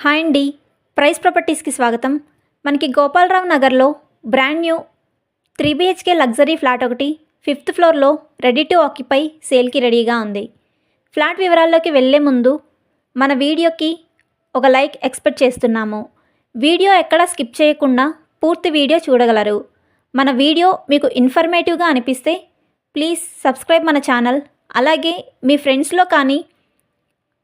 Hi అండి, price ప్రాపర్టీస్కి స్వాగతం. మనకి గోపాలరావు నగర్లో brand new 3 BHK luxury flat ఒకటి 5th ఫ్లోర్లో రెడీ టు ఆక్యుపై సేల్కి రెడీగా ఉంది. ఫ్లాట్ వివరాల్లోకి వెళ్ళే ముందు మన వీడియోకి ఒక లైక్ ఎక్స్పెక్ట్ చేస్తున్నాము. వీడియో ఎక్కడా స్కిప్ చేయకుండా పూర్తి వీడియో చూడగలరు. మన వీడియో మీకు ఇన్ఫర్మేటివ్గా అనిపిస్తే ప్లీజ్ సబ్స్క్రైబ్ మన ఛానల్. అలాగే మీ ఫ్రెండ్స్లో కానీ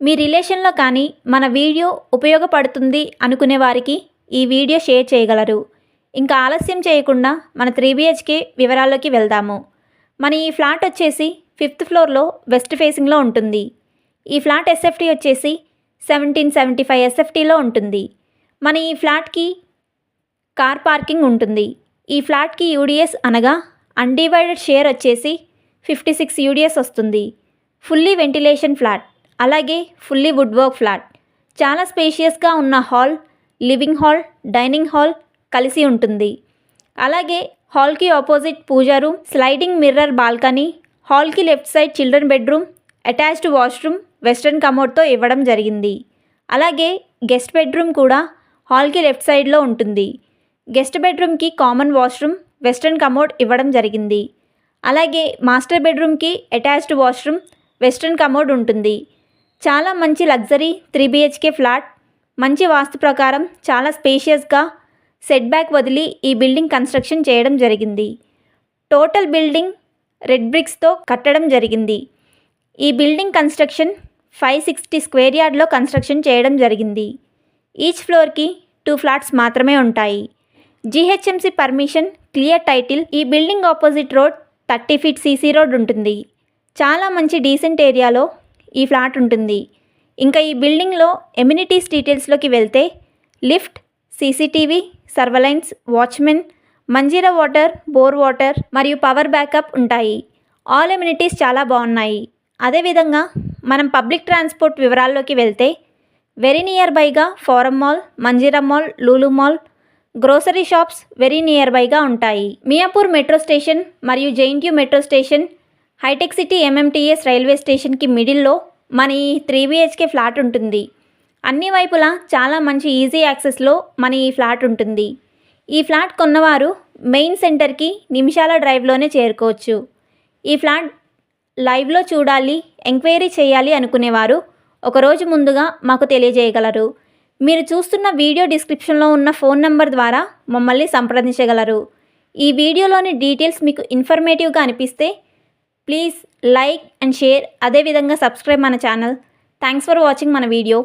మీ రిలేషన్లో కానీ మన వీడియో ఉపయోగపడుతుంది అనుకునే వారికి ఈ వీడియో షేర్ చేయగలరు. ఇంకా ఆలస్యం చేయకుండా మన 3 BHK వివరాల్లోకి వెళ్దాము. మన ఈ ఫ్లాట్ వచ్చేసి 5th ఫ్లోర్లో వెస్ట్ ఫేసింగ్లో ఉంటుంది. ఈ ఫ్లాట్ ఎస్ఎఫ్టీ వచ్చేసి 1775 SFTలో ఉంటుంది. మన ఈ ఫ్లాట్కి కార్ పార్కింగ్ ఉంటుంది. ఈ ఫ్లాట్కి యూడిఎస్ అనగా అన్డివైడెడ్ షేర్ వచ్చేసి 56 యూడిఎస్ వస్తుంది. ఫుల్లీ వెంటిలేషన్ ఫ్లాట్, అలాగే ఫుల్లీ వుడ్ వర్క్ ఫ్లాట్. చాలా స్పేషియస్గా ఉన్న hall, living hall, dining hall కలిసి ఉంటుంది. అలాగే హాల్కి opposite pooja room, sliding mirror balcony, హాల్కి left side children bedroom, attached washroom western కమోడ్తో ఇవ్వడం జరిగింది. అలాగే గెస్ట్ బెడ్రూమ్ కూడా హాల్కి లెఫ్ట్ సైడ్లో ఉంటుంది. గెస్ట్ బెడ్రూమ్కి కామన్ వాష్రూమ్, వెస్ట్రన్ కమోడ్ ఇవ్వడం జరిగింది. అలాగే మాస్టర్ బెడ్రూమ్కి అటాచ్డ్ వాష్రూమ్, వెస్ట్రన్ కమోడ్ ఉంటుంది. చాలా మంచి లగ్జరీ 3 BHK ఫ్లాట్. మంచి వాస్తు ప్రకారం చాలా స్పేషియస్గా సెట్ బ్యాక్ వదిలి ఈ బిల్డింగ్ కన్స్ట్రక్షన్ చేయడం జరిగింది. టోటల్ బిల్డింగ్ రెడ్ బ్రిక్స్తో కట్టడం జరిగింది. ఈ బిల్డింగ్ కన్స్ట్రక్షన్ 560 స్క్వేర్ యార్డ్లో కన్స్ట్రక్షన్ చేయడం జరిగింది. ఈచ్ ఫ్లోర్కి 2 ఫ్లాట్స్ మాత్రమే ఉంటాయి. GHMC permission, clear title. ఈ building opposite road 30 feet CC road ఉంటుంది. చాలా మంచి డీసెంట్ ఏరియాలో ఈ ఫ్లాట్ ఉంటుంది. ఇంకా ఈ బిల్డింగ్లో ఎమ్యూనిటీస్ డీటెయిల్స్లోకి వెళ్తే lift, CCTV, surveillance, watchmen, Manjeera water, bore water మరియు పవర్ బ్యాకప్ ఉంటాయి. ఆల్ ఎమ్యూనిటీస్ చాలా బాగున్నాయి. అదేవిధంగా మనం పబ్లిక్ ట్రాన్స్పోర్ట్ వివరాల్లోకి వెళ్తే వెరీ నియర్ బైగా Forum mall, Manjeera mall, Lulu mall, grocery shops very near బైగా ఉంటాయి. మియాపూర్ మెట్రో స్టేషన్ మరియు JNTU metro station, Hitech City MMTS railway స్టేషన్కి మిడిల్లో మన ఈ 3 BHK ఫ్లాట్ ఉంటుంది. అన్ని వైపులా చాలా మంచి ఈజీ యాక్సెస్లో మన ఈ ఫ్లాట్ ఉంటుంది. ఈ ఫ్లాట్ కొన్నవారు మెయిన్ సెంటర్కి నిమిషాల డ్రైవ్లోనే చేరుకోవచ్చు. ఈ ఫ్లాట్ లైవ్లో చూడాలి, ఎంక్వైరీ చేయాలి అనుకునేవారు ఒకరోజు ముందుగా మాకు తెలియజేయగలరు. మీరు చూస్తున్న వీడియో డిస్క్రిప్షన్లో ఉన్న ఫోన్ నంబర్ ద్వారా మమ్మల్ని సంప్రదించగలరు. ఈ వీడియోలోని డీటెయిల్స్ మీకు ఇన్ఫర్మేటివ్గా అనిపిస్తే ప్లీజ్ లైక్ అండ్ షేర్. అదేవిధంగా సబ్స్క్రైబ్ మన ఛానల్. థ్యాంక్స్ ఫర్ వాచింగ్ మన వీడియో.